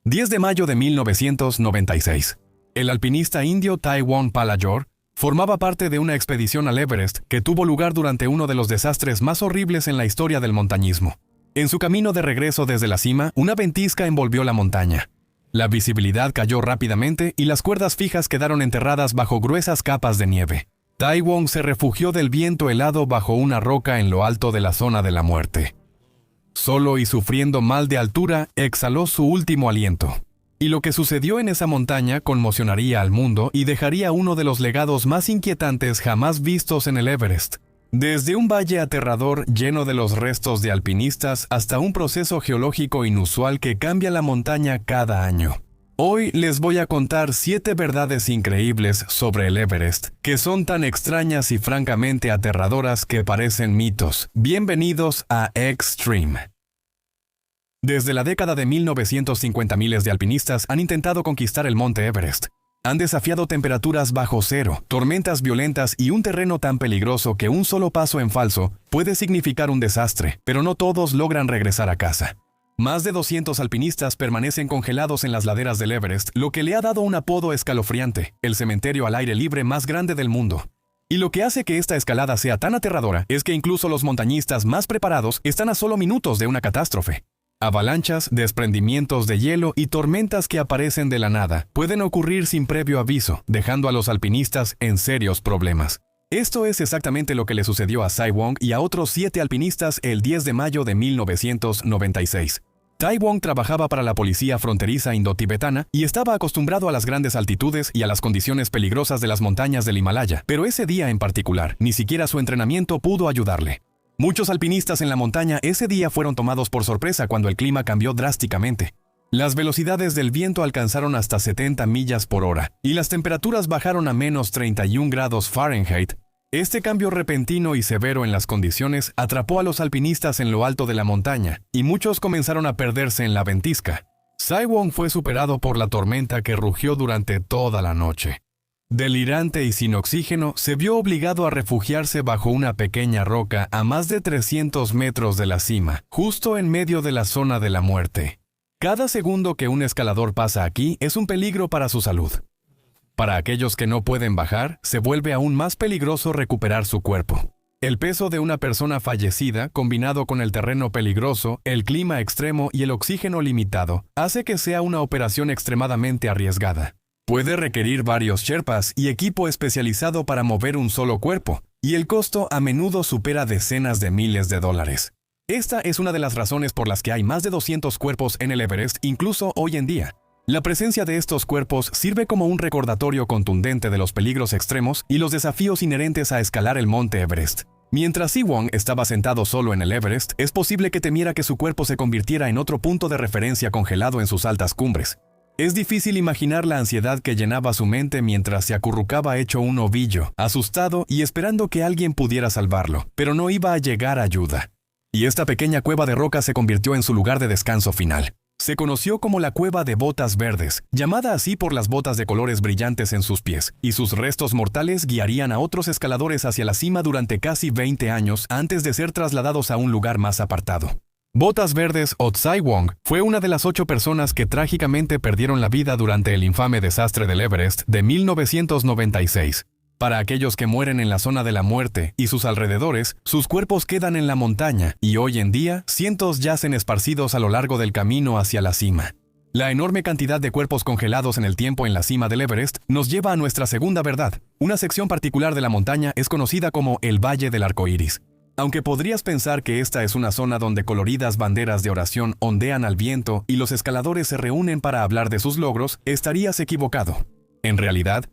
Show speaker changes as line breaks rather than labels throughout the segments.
10 de mayo de 1996. El alpinista indio Taiwan Palajor formaba parte de una expedición al Everest que tuvo lugar durante uno de los desastres más horribles en la historia del montañismo. En su camino de regreso desde la cima, una ventisca envolvió la montaña. La visibilidad cayó rápidamente y las cuerdas fijas quedaron enterradas bajo gruesas capas de nieve. Taiwan se refugió del viento helado bajo una roca en lo alto de la zona de la muerte. Solo y sufriendo mal de altura, exhaló su último aliento. Y lo que sucedió en esa montaña conmocionaría al mundo y dejaría uno de los legados más inquietantes jamás vistos en el Everest. Desde un valle aterrador lleno de los restos de alpinistas hasta un proceso geológico inusual que cambia la montaña cada año. Hoy les voy a contar 7 verdades increíbles sobre el Everest, que son tan extrañas y francamente aterradoras que parecen mitos. Bienvenidos a Extreme. Desde la década de 1950 miles de alpinistas han intentado conquistar el monte Everest. Han desafiado temperaturas bajo cero, tormentas violentas y un terreno tan peligroso que un solo paso en falso puede significar un desastre, pero no todos logran regresar a casa. Más de 200 alpinistas permanecen congelados en las laderas del Everest, lo que le ha dado un apodo escalofriante, el cementerio al aire libre más grande del mundo. Y lo que hace que esta escalada sea tan aterradora es que incluso los montañistas más preparados están a solo minutos de una catástrofe. Avalanchas, desprendimientos de hielo y tormentas que aparecen de la nada pueden ocurrir sin previo aviso, dejando a los alpinistas en serios problemas. Esto es exactamente lo que le sucedió a Taiwan y a otros 7 alpinistas el 10 de mayo de 1996. Taiwan trabajaba para la policía fronteriza indotibetana y estaba acostumbrado a las grandes altitudes y a las condiciones peligrosas de las montañas del Himalaya, pero ese día en particular, ni siquiera su entrenamiento pudo ayudarle. Muchos alpinistas en la montaña ese día fueron tomados por sorpresa cuando el clima cambió drásticamente. Las velocidades del viento alcanzaron hasta 70 millas por hora y las temperaturas bajaron a menos 31 grados Fahrenheit. Este cambio repentino y severo en las condiciones atrapó a los alpinistas en lo alto de la montaña y muchos comenzaron a perderse en la ventisca. Taiwan fue superado por la tormenta que rugió durante toda la noche. Delirante y sin oxígeno, se vio obligado a refugiarse bajo una pequeña roca a más de 300 metros de la cima, justo en medio de la zona de la muerte. Cada segundo que un escalador pasa aquí es un peligro para su salud. Para aquellos que no pueden bajar, se vuelve aún más peligroso recuperar su cuerpo. El peso de una persona fallecida, combinado con el terreno peligroso, el clima extremo y el oxígeno limitado, hace que sea una operación extremadamente arriesgada. Puede requerir varios sherpas y equipo especializado para mover un solo cuerpo, y el costo a menudo supera decenas de miles de dólares. Esta es una de las razones por las que hay más de 200 cuerpos en el Everest, incluso hoy en día. La presencia de estos cuerpos sirve como un recordatorio contundente de los peligros extremos y los desafíos inherentes a escalar el monte Everest. Mientras Taiwan estaba sentado solo en el Everest, es posible que temiera que su cuerpo se convirtiera en otro punto de referencia congelado en sus altas cumbres. Es difícil imaginar la ansiedad que llenaba su mente mientras se acurrucaba hecho un ovillo, asustado y esperando que alguien pudiera salvarlo, pero no iba a llegar ayuda. Y esta pequeña cueva de roca se convirtió en su lugar de descanso final. Se conoció como la Cueva de Botas Verdes, llamada así por las botas de colores brillantes en sus pies, y sus restos mortales guiarían a otros escaladores hacia la cima durante casi 20 años antes de ser trasladados a un lugar más apartado. Botas Verdes o Taiwan fue una de las 8 personas que trágicamente perdieron la vida durante el infame desastre del Everest de 1996. Para aquellos que mueren en la zona de la muerte y sus alrededores, sus cuerpos quedan en la montaña y hoy en día cientos yacen esparcidos a lo largo del camino hacia la cima. La enorme cantidad de cuerpos congelados en el tiempo en la cima del Everest nos lleva a nuestra segunda verdad. Una sección particular de la montaña es conocida como el Valle del Arco Iris. Aunque podrías pensar que esta es una zona donde coloridas banderas de oración ondean al viento y los escaladores se reúnen para hablar de sus logros, estarías equivocado. En realidad,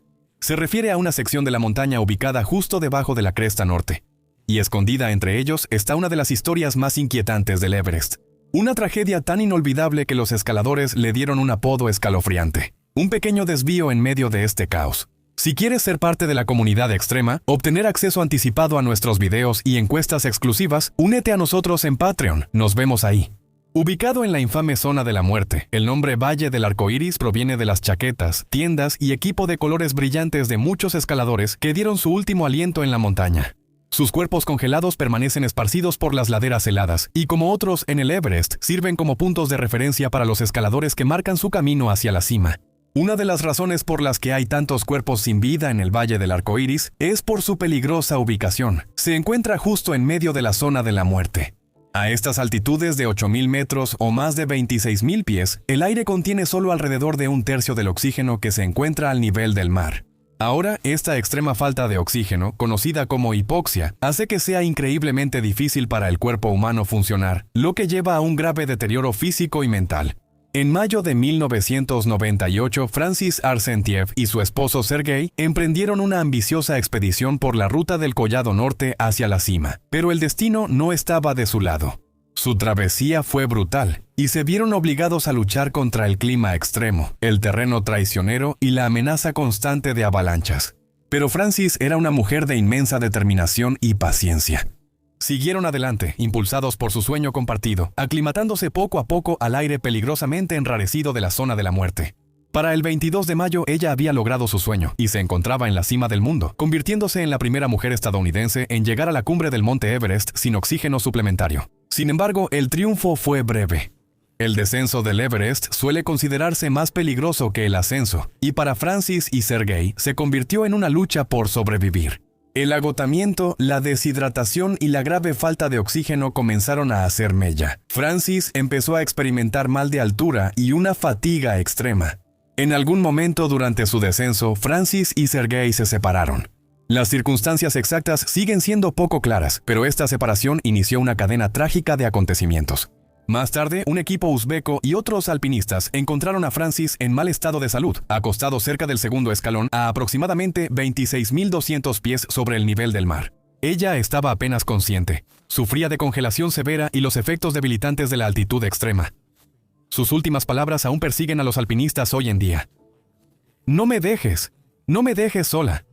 se refiere a una sección de la montaña ubicada justo debajo de la cresta norte. Y escondida entre ellos está una de las historias más inquietantes del Everest. Una tragedia tan inolvidable que los escaladores le dieron un apodo escalofriante. Un pequeño desvío en medio de este caos. Si quieres ser parte de la comunidad extrema, obtener acceso anticipado a nuestros videos y encuestas exclusivas, únete a nosotros en Patreon. Nos vemos ahí. Ubicado en la infame zona de la muerte, el nombre Valle del Arco Iris proviene de las chaquetas, tiendas y equipo de colores brillantes de muchos escaladores que dieron su último aliento en la montaña. Sus cuerpos congelados permanecen esparcidos por las laderas heladas, y como otros en el Everest, sirven como puntos de referencia para los escaladores que marcan su camino hacia la cima. Una de las razones por las que hay tantos cuerpos sin vida en el Valle del Arco Iris es por su peligrosa ubicación. Se encuentra justo en medio de la zona de la muerte. A estas altitudes de 8.000 metros o más de 26.000 pies, el aire contiene solo alrededor de un tercio del oxígeno que se encuentra al nivel del mar. Ahora, esta extrema falta de oxígeno, conocida como hipoxia, hace que sea increíblemente difícil para el cuerpo humano funcionar, lo que lleva a un grave deterioro físico y mental. En mayo de 1998, Francis Arsentiev y su esposo Sergei emprendieron una ambiciosa expedición por la ruta del Collado Norte hacia la cima, pero el destino no estaba de su lado. Su travesía fue brutal, y se vieron obligados a luchar contra el clima extremo, el terreno traicionero y la amenaza constante de avalanchas. Pero Francis era una mujer de inmensa determinación y paciencia. Siguieron adelante, impulsados por su sueño compartido, aclimatándose poco a poco al aire peligrosamente enrarecido de la zona de la muerte. Para el 22 de mayo ella había logrado su sueño y se encontraba en la cima del mundo, convirtiéndose en la primera mujer estadounidense en llegar a la cumbre del monte Everest sin oxígeno suplementario. Sin embargo, el triunfo fue breve. El descenso del Everest suele considerarse más peligroso que el ascenso, y para Francis y Sergei se convirtió en una lucha por sobrevivir. El agotamiento, la deshidratación y la grave falta de oxígeno comenzaron a hacer mella. Francis empezó a experimentar mal de altura y una fatiga extrema. En algún momento durante su descenso, Francis y Sergei se separaron. Las circunstancias exactas siguen siendo poco claras, pero esta separación inició una cadena trágica de acontecimientos. Más tarde, un equipo uzbeco y otros alpinistas encontraron a Francis en mal estado de salud, acostado cerca del segundo escalón a aproximadamente 26.200 pies sobre el nivel del mar. Ella estaba apenas consciente, sufría de congelación severa y los efectos debilitantes de la altitud extrema. Sus últimas palabras aún persiguen a los alpinistas hoy en día. No me dejes sola.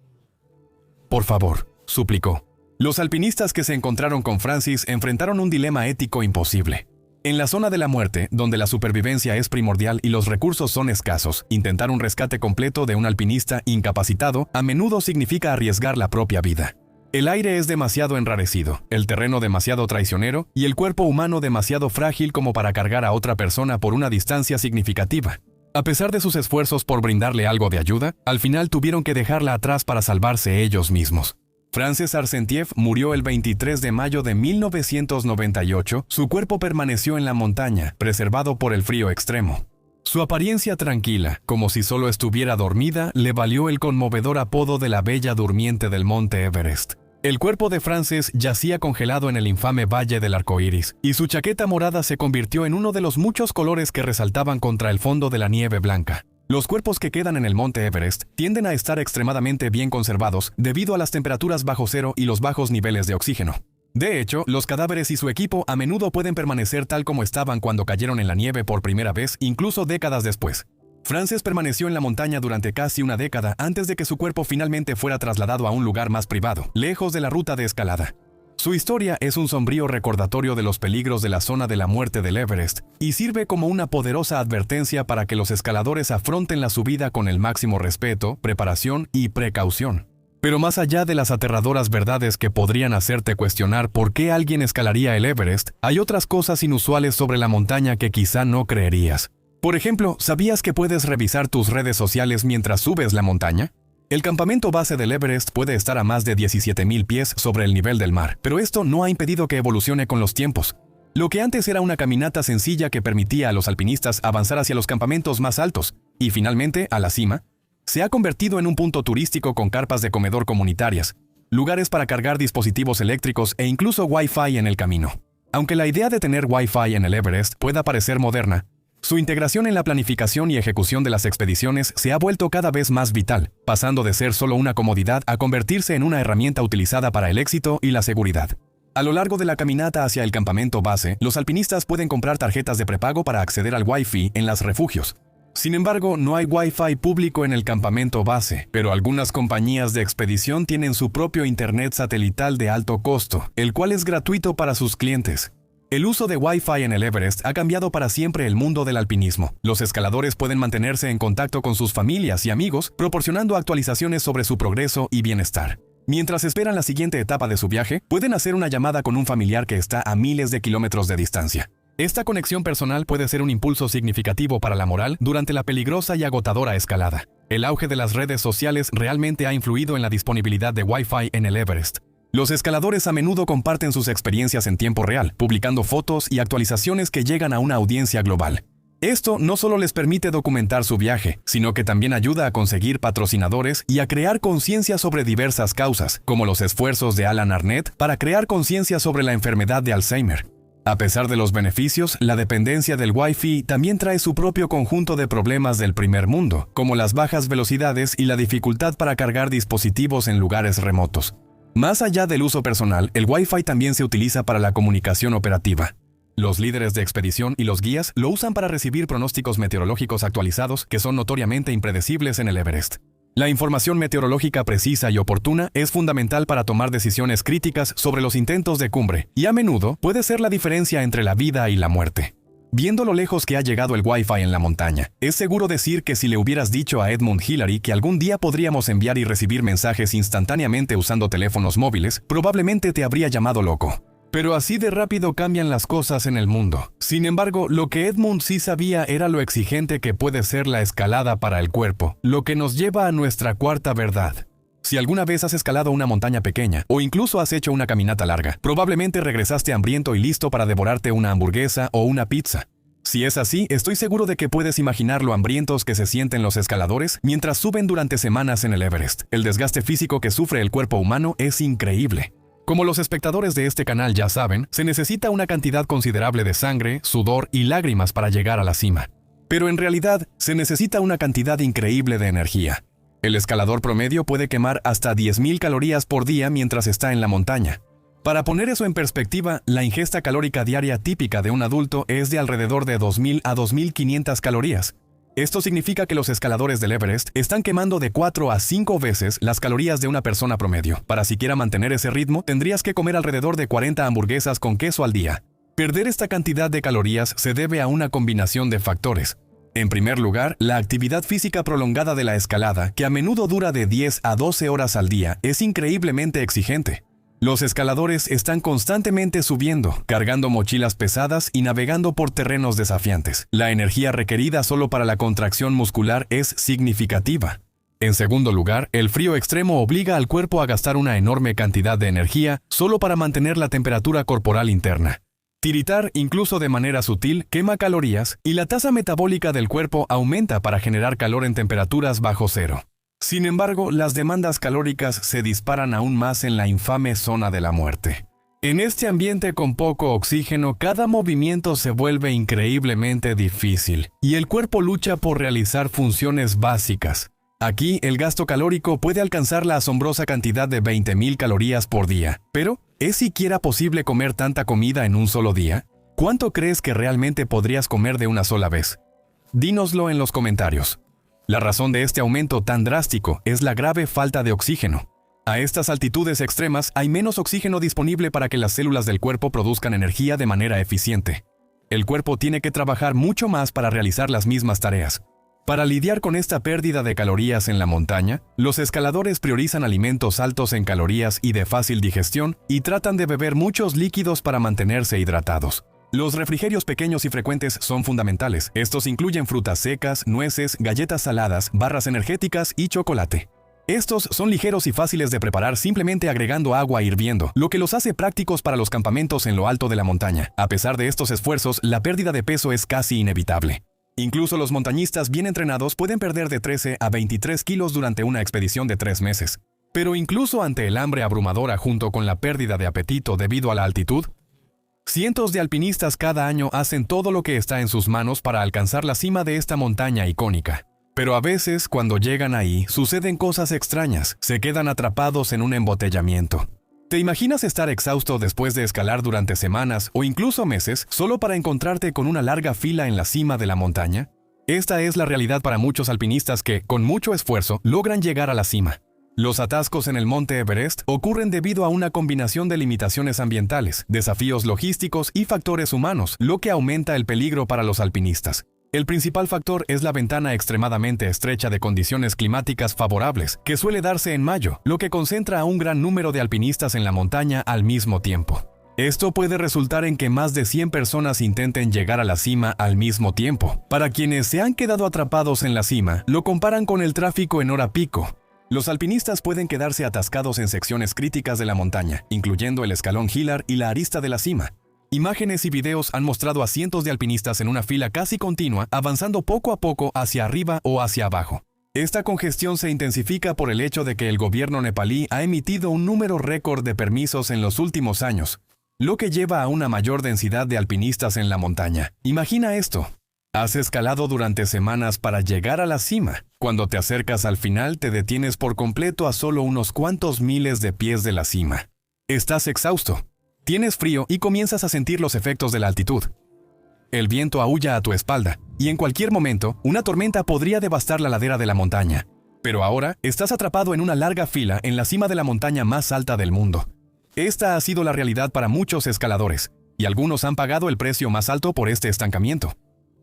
Por favor, suplicó. Los alpinistas que se encontraron con Francis enfrentaron un dilema ético imposible. En la zona de la muerte, donde la supervivencia es primordial y los recursos son escasos, intentar un rescate completo de un alpinista incapacitado a menudo significa arriesgar la propia vida. El aire es demasiado enrarecido, el terreno demasiado traicionero y el cuerpo humano demasiado frágil como para cargar a otra persona por una distancia significativa. A pesar de sus esfuerzos por brindarle algo de ayuda, al final tuvieron que dejarla atrás para salvarse ellos mismos. Francis Arsentiev murió el 23 de mayo de 1998. Su cuerpo permaneció en la montaña, preservado por el frío extremo. Su apariencia tranquila, como si solo estuviera dormida, le valió el conmovedor apodo de la Bella Durmiente del monte Everest. El cuerpo de Francis yacía congelado en el infame Valle del Arco Iris, y su chaqueta morada se convirtió en uno de los muchos colores que resaltaban contra el fondo de la nieve blanca. Los cuerpos que quedan en el monte Everest tienden a estar extremadamente bien conservados debido a las temperaturas bajo cero y los bajos niveles de oxígeno. De hecho, los cadáveres y su equipo a menudo pueden permanecer tal como estaban cuando cayeron en la nieve por primera vez, incluso décadas después. Francis permaneció en la montaña durante casi una década antes de que su cuerpo finalmente fuera trasladado a un lugar más privado, lejos de la ruta de escalada. Su historia es un sombrío recordatorio de los peligros de la zona de la muerte del Everest y sirve como una poderosa advertencia para que los escaladores afronten la subida con el máximo respeto, preparación y precaución. Pero más allá de las aterradoras verdades que podrían hacerte cuestionar por qué alguien escalaría el Everest, hay otras cosas inusuales sobre la montaña que quizá no creerías. Por ejemplo, ¿sabías que puedes revisar tus redes sociales mientras subes la montaña? El campamento base del Everest puede estar a más de 17.000 pies sobre el nivel del mar, pero esto no ha impedido que evolucione con los tiempos. Lo que antes era una caminata sencilla que permitía a los alpinistas avanzar hacia los campamentos más altos y finalmente a la cima, se ha convertido en un punto turístico con carpas de comedor comunitarias, lugares para cargar dispositivos eléctricos e incluso Wi-Fi en el camino. Aunque la idea de tener Wi-Fi en el Everest pueda parecer moderna, su integración en la planificación y ejecución de las expediciones se ha vuelto cada vez más vital, pasando de ser solo una comodidad a convertirse en una herramienta utilizada para el éxito y la seguridad. A lo largo de la caminata hacia el campamento base, los alpinistas pueden comprar tarjetas de prepago para acceder al Wi-Fi en los refugios. Sin embargo, no hay Wi-Fi público en el campamento base, pero algunas compañías de expedición tienen su propio internet satelital de alto costo, el cual es gratuito para sus clientes. El uso de Wi-Fi en el Everest ha cambiado para siempre el mundo del alpinismo. Los escaladores pueden mantenerse en contacto con sus familias y amigos, proporcionando actualizaciones sobre su progreso y bienestar. Mientras esperan la siguiente etapa de su viaje, pueden hacer una llamada con un familiar que está a miles de kilómetros de distancia. Esta conexión personal puede ser un impulso significativo para la moral durante la peligrosa y agotadora escalada. El auge de las redes sociales realmente ha influido en la disponibilidad de Wi-Fi en el Everest. Los escaladores a menudo comparten sus experiencias en tiempo real, publicando fotos y actualizaciones que llegan a una audiencia global. Esto no solo les permite documentar su viaje, sino que también ayuda a conseguir patrocinadores y a crear conciencia sobre diversas causas, como los esfuerzos de Alan Arnett para crear conciencia sobre la enfermedad de Alzheimer. A pesar de los beneficios, la dependencia del Wi-Fi también trae su propio conjunto de problemas del primer mundo, como las bajas velocidades y la dificultad para cargar dispositivos en lugares remotos. Más allá del uso personal, el Wi-Fi también se utiliza para la comunicación operativa. Los líderes de expedición y los guías lo usan para recibir pronósticos meteorológicos actualizados que son notoriamente impredecibles en el Everest. La información meteorológica precisa y oportuna es fundamental para tomar decisiones críticas sobre los intentos de cumbre, y a menudo puede ser la diferencia entre la vida y la muerte. Viendo lo lejos que ha llegado el Wi-Fi en la montaña, es seguro decir que si le hubieras dicho a Edmund Hillary que algún día podríamos enviar y recibir mensajes instantáneamente usando teléfonos móviles, probablemente te habría llamado loco. Pero así de rápido cambian las cosas en el mundo. Sin embargo, lo que Edmund sí sabía era lo exigente que puede ser la escalada para el cuerpo, lo que nos lleva a nuestra cuarta verdad. Si alguna vez has escalado una montaña pequeña, o incluso has hecho una caminata larga, probablemente regresaste hambriento y listo para devorarte una hamburguesa o una pizza. Si es así, estoy seguro de que puedes imaginar lo hambrientos que se sienten los escaladores mientras suben durante semanas en el Everest. El desgaste físico que sufre el cuerpo humano es increíble. Como los espectadores de este canal ya saben, se necesita una cantidad considerable de sangre, sudor y lágrimas para llegar a la cima. Pero en realidad, se necesita una cantidad increíble de energía. El escalador promedio puede quemar hasta 10.000 calorías por día mientras está en la montaña. Para poner eso en perspectiva, la ingesta calórica diaria típica de un adulto es de alrededor de 2.000 a 2.500 calorías. Esto significa que los escaladores del Everest están quemando de 4 a 5 veces las calorías de una persona promedio. Para siquiera mantener ese ritmo, tendrías que comer alrededor de 40 hamburguesas con queso al día. Perder esta cantidad de calorías se debe a una combinación de factores. En primer lugar, la actividad física prolongada de la escalada, que a menudo dura de 10 a 12 horas al día, es increíblemente exigente. Los escaladores están constantemente subiendo, cargando mochilas pesadas y navegando por terrenos desafiantes. La energía requerida solo para la contracción muscular es significativa. En segundo lugar, el frío extremo obliga al cuerpo a gastar una enorme cantidad de energía solo para mantener la temperatura corporal interna. Tiritar, incluso de manera sutil, quema calorías y la tasa metabólica del cuerpo aumenta para generar calor en temperaturas bajo cero. Sin embargo, las demandas calóricas se disparan aún más en la infame zona de la muerte. En este ambiente con poco oxígeno, cada movimiento se vuelve increíblemente difícil, y el cuerpo lucha por realizar funciones básicas. Aquí, el gasto calórico puede alcanzar la asombrosa cantidad de 20.000 calorías por día. Pero, ¿es siquiera posible comer tanta comida en un solo día? ¿Cuánto crees que realmente podrías comer de una sola vez? Dínoslo en los comentarios. La razón de este aumento tan drástico es la grave falta de oxígeno. A estas altitudes extremas hay menos oxígeno disponible para que las células del cuerpo produzcan energía de manera eficiente. El cuerpo tiene que trabajar mucho más para realizar las mismas tareas. Para lidiar con esta pérdida de calorías en la montaña, los escaladores priorizan alimentos altos en calorías y de fácil digestión y tratan de beber muchos líquidos para mantenerse hidratados. Los refrigerios pequeños y frecuentes son fundamentales. Estos incluyen frutas secas, nueces, galletas saladas, barras energéticas y chocolate. Estos son ligeros y fáciles de preparar simplemente agregando agua hirviendo, lo que los hace prácticos para los campamentos en lo alto de la montaña. A pesar de estos esfuerzos, la pérdida de peso es casi inevitable. Incluso los montañistas bien entrenados pueden perder de 13 a 23 kilos durante una expedición de 3 meses. Pero incluso ante el hambre abrumadora junto con la pérdida de apetito debido a la altitud, cientos de alpinistas cada año hacen todo lo que está en sus manos para alcanzar la cima de esta montaña icónica. Pero a veces, cuando llegan ahí, suceden cosas extrañas. Se quedan atrapados en un embotellamiento. ¿Te imaginas estar exhausto después de escalar durante semanas o incluso meses solo para encontrarte con una larga fila en la cima de la montaña? Esta es la realidad para muchos alpinistas que, con mucho esfuerzo, logran llegar a la cima. Los atascos en el monte Everest ocurren debido a una combinación de limitaciones ambientales, desafíos logísticos y factores humanos, lo que aumenta el peligro para los alpinistas. El principal factor es la ventana extremadamente estrecha de condiciones climáticas favorables, que suele darse en mayo, lo que concentra a un gran número de alpinistas en la montaña al mismo tiempo. Esto puede resultar en que más de 100 personas intenten llegar a la cima al mismo tiempo. Para quienes se han quedado atrapados en la cima, lo comparan con el tráfico en hora pico. Los alpinistas pueden quedarse atascados en secciones críticas de la montaña, incluyendo el escalón Hillar y la arista de la cima. Imágenes y videos han mostrado a cientos de alpinistas en una fila casi continua, avanzando poco a poco hacia arriba o hacia abajo. Esta congestión se intensifica por el hecho de que el gobierno nepalí ha emitido un número récord de permisos en los últimos años, lo que lleva a una mayor densidad de alpinistas en la montaña. Imagina esto. Has escalado durante semanas para llegar a la cima. Cuando te acercas al final, te detienes por completo a solo unos cuantos miles de pies de la cima. Estás exhausto. Tienes frío y comienzas a sentir los efectos de la altitud. El viento aúlla a tu espalda, y en cualquier momento, una tormenta podría devastar la ladera de la montaña. Pero ahora, estás atrapado en una larga fila en la cima de la montaña más alta del mundo. Esta ha sido la realidad para muchos escaladores, y algunos han pagado el precio más alto por este estancamiento.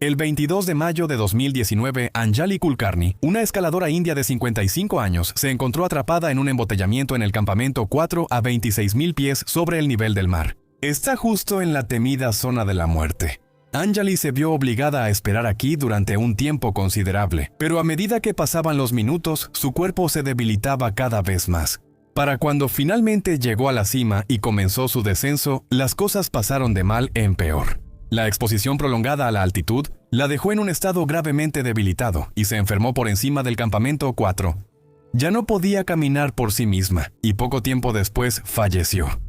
El 22 de mayo de 2019, Anjali Kulkarni, una escaladora india de 55 años, se encontró atrapada en un embotellamiento en el campamento 4 a 26,000 pies sobre el nivel del mar. Está justo en la temida zona de la muerte. Anjali se vio obligada a esperar aquí durante un tiempo considerable, pero a medida que pasaban los minutos, su cuerpo se debilitaba cada vez más. Para cuando finalmente llegó a la cima y comenzó su descenso, las cosas pasaron de mal en peor. La exposición prolongada a la altitud la dejó en un estado gravemente debilitado y se enfermó por encima del campamento 4. Ya no podía caminar por sí misma y poco tiempo después falleció.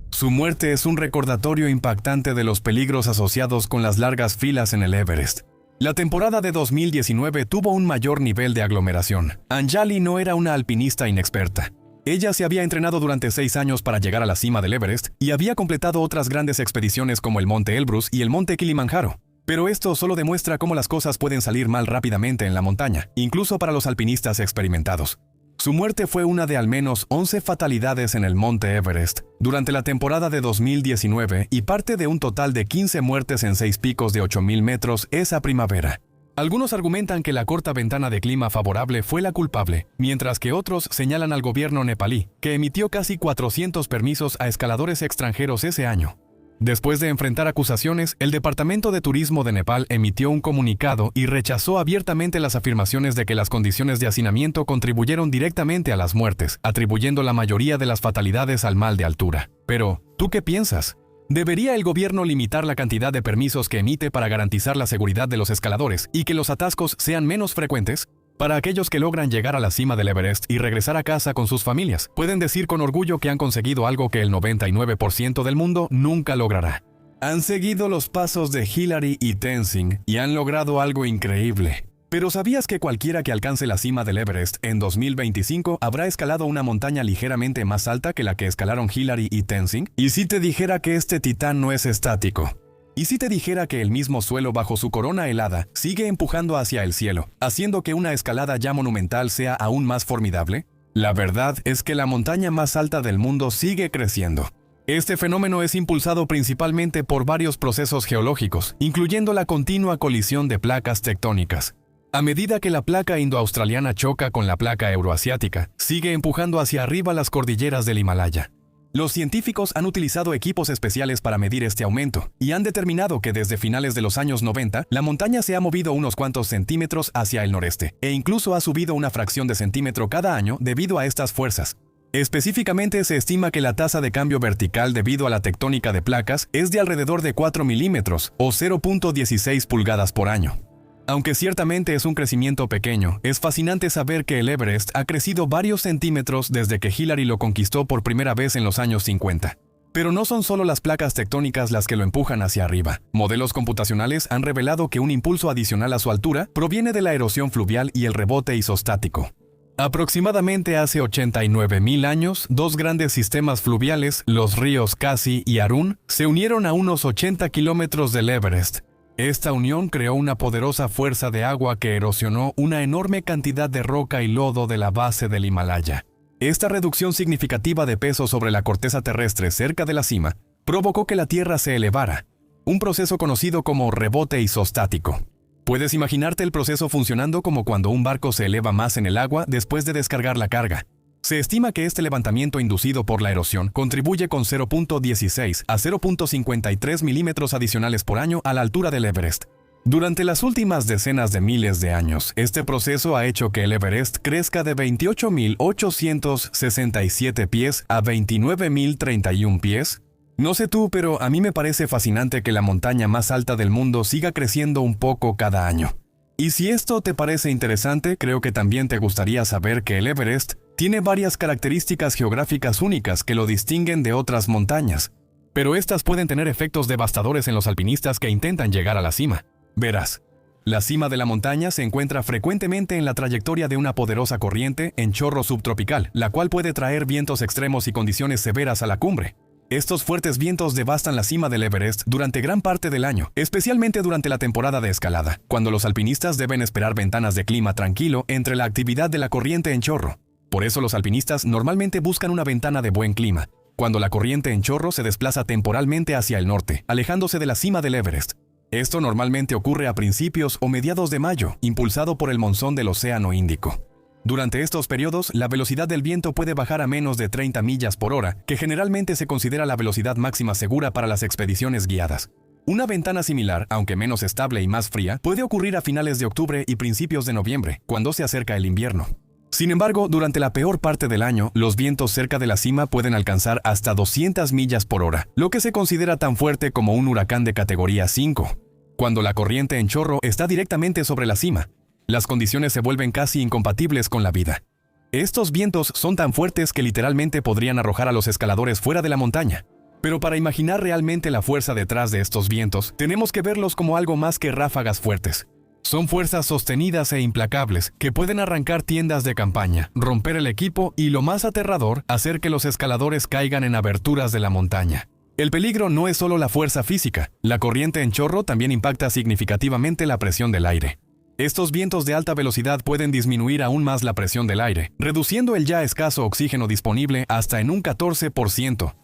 Su muerte es un recordatorio impactante de los peligros asociados con las largas filas en el Everest. La temporada de 2019 tuvo un mayor nivel de aglomeración. Anjali no era una alpinista inexperta. Ella se había entrenado durante 6 años para llegar a la cima del Everest y había completado otras grandes expediciones como el Monte Elbrus y el Monte Kilimanjaro. Pero esto solo demuestra cómo las cosas pueden salir mal rápidamente en la montaña, incluso para los alpinistas experimentados. Su muerte fue una de al menos 11 fatalidades en el Monte Everest durante la temporada de 2019 y parte de un total de 15 muertes en 6 picos de 8,000 metros esa primavera. Algunos argumentan que la corta ventana de clima favorable fue la culpable, mientras que otros señalan al gobierno nepalí, que emitió casi 400 permisos a escaladores extranjeros ese año. Después de enfrentar acusaciones, el Departamento de Turismo de Nepal emitió un comunicado y rechazó abiertamente las afirmaciones de que las condiciones de hacinamiento contribuyeron directamente a las muertes, atribuyendo la mayoría de las fatalidades al mal de altura. Pero, ¿tú qué piensas? ¿Debería el gobierno limitar la cantidad de permisos que emite para garantizar la seguridad de los escaladores y que los atascos sean menos frecuentes? Para aquellos que logran llegar a la cima del Everest y regresar a casa con sus familias, pueden decir con orgullo que han conseguido algo que el 99% del mundo nunca logrará. Han seguido los pasos de Hillary y Tenzing y han logrado algo increíble. Pero ¿sabías que cualquiera que alcance la cima del Everest en 2025 habrá escalado una montaña ligeramente más alta que la que escalaron Hillary y Tenzing? ¿Y si te dijera que este titán no es estático? ¿Y si te dijera que el mismo suelo bajo su corona helada sigue empujando hacia el cielo, haciendo que una escalada ya monumental sea aún más formidable? La verdad es que la montaña más alta del mundo sigue creciendo. Este fenómeno es impulsado principalmente por varios procesos geológicos, incluyendo la continua colisión de placas tectónicas. A medida que la placa indoaustraliana choca con la placa euroasiática, sigue empujando hacia arriba las cordilleras del Himalaya. Los científicos han utilizado equipos especiales para medir este aumento y han determinado que desde finales de los años 90, la montaña se ha movido unos cuantos centímetros hacia el noreste e incluso ha subido una fracción de centímetro cada año debido a estas fuerzas. Específicamente se estima que la tasa de cambio vertical debido a la tectónica de placas es de alrededor de 4 milímetros o 0.16 pulgadas por año. Aunque ciertamente es un crecimiento pequeño, es fascinante saber que el Everest ha crecido varios centímetros desde que Hillary lo conquistó por primera vez en los años 50. Pero no son solo las placas tectónicas las que lo empujan hacia arriba. Modelos computacionales han revelado que un impulso adicional a su altura proviene de la erosión fluvial y el rebote isostático. Aproximadamente hace 89,000 años, dos grandes sistemas fluviales, los ríos Khasi y Arun, se unieron a unos 80 kilómetros del Everest. Esta unión creó una poderosa fuerza de agua que erosionó una enorme cantidad de roca y lodo de la base del Himalaya. Esta reducción significativa de peso sobre la corteza terrestre cerca de la cima provocó que la Tierra se elevara, un proceso conocido como rebote isostático. Puedes imaginarte el proceso funcionando como cuando un barco se eleva más en el agua después de descargar la carga. Se estima que este levantamiento inducido por la erosión contribuye con 0.16 a 0.53 milímetros adicionales por año a la altura del Everest. Durante las últimas decenas de miles de años, este proceso ha hecho que el Everest crezca de 28.867 pies a 29.031 pies. No sé tú, pero a mí me parece fascinante que la montaña más alta del mundo siga creciendo un poco cada año. Y si esto te parece interesante, creo que también te gustaría saber que el Everest tiene varias características geográficas únicas que lo distinguen de otras montañas. Pero estas pueden tener efectos devastadores en los alpinistas que intentan llegar a la cima. Verás, la cima de la montaña se encuentra frecuentemente en la trayectoria de una poderosa corriente en chorro subtropical, la cual puede traer vientos extremos y condiciones severas a la cumbre. Estos fuertes vientos devastan la cima del Everest durante gran parte del año, especialmente durante la temporada de escalada, cuando los alpinistas deben esperar ventanas de clima tranquilo entre la actividad de la corriente en chorro. Por eso los alpinistas normalmente buscan una ventana de buen clima, cuando la corriente en chorro se desplaza temporalmente hacia el norte, alejándose de la cima del Everest. Esto normalmente ocurre a principios o mediados de mayo, impulsado por el monzón del Océano Índico. Durante estos periodos, la velocidad del viento puede bajar a menos de 30 millas por hora, que generalmente se considera la velocidad máxima segura para las expediciones guiadas. Una ventana similar, aunque menos estable y más fría, puede ocurrir a finales de octubre y principios de noviembre, cuando se acerca el invierno. Sin embargo, durante la peor parte del año, los vientos cerca de la cima pueden alcanzar hasta 200 millas por hora, lo que se considera tan fuerte como un huracán de categoría 5. Cuando la corriente en chorro está directamente sobre la cima, las condiciones se vuelven casi incompatibles con la vida. Estos vientos son tan fuertes que literalmente podrían arrojar a los escaladores fuera de la montaña. Pero para imaginar realmente la fuerza detrás de estos vientos, tenemos que verlos como algo más que ráfagas fuertes. Son fuerzas sostenidas e implacables que pueden arrancar tiendas de campaña, romper el equipo y, lo más aterrador, hacer que los escaladores caigan en aberturas de la montaña. El peligro no es solo la fuerza física. La corriente en chorro también impacta significativamente la presión del aire. Estos vientos de alta velocidad pueden disminuir aún más la presión del aire, reduciendo el ya escaso oxígeno disponible hasta en un 14%.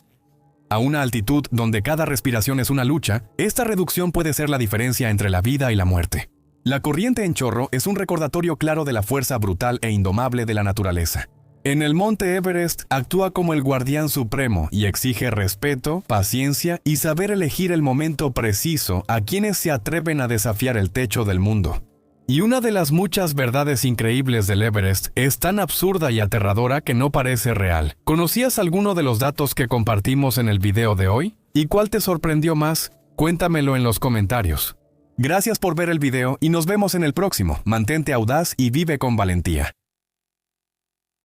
A una altitud donde cada respiración es una lucha, esta reducción puede ser la diferencia entre la vida y la muerte. La corriente en chorro es un recordatorio claro de la fuerza brutal e indomable de la naturaleza. En el monte Everest actúa como el guardián supremo y exige respeto, paciencia y saber elegir el momento preciso a quienes se atreven a desafiar el techo del mundo. Y una de las muchas verdades increíbles del Everest es tan absurda y aterradora que no parece real. ¿Conocías alguno de los datos que compartimos en el video de hoy? ¿Y cuál te sorprendió más? Cuéntamelo en los comentarios. Gracias por ver el video y nos vemos en el próximo. Mantente audaz y vive con valentía.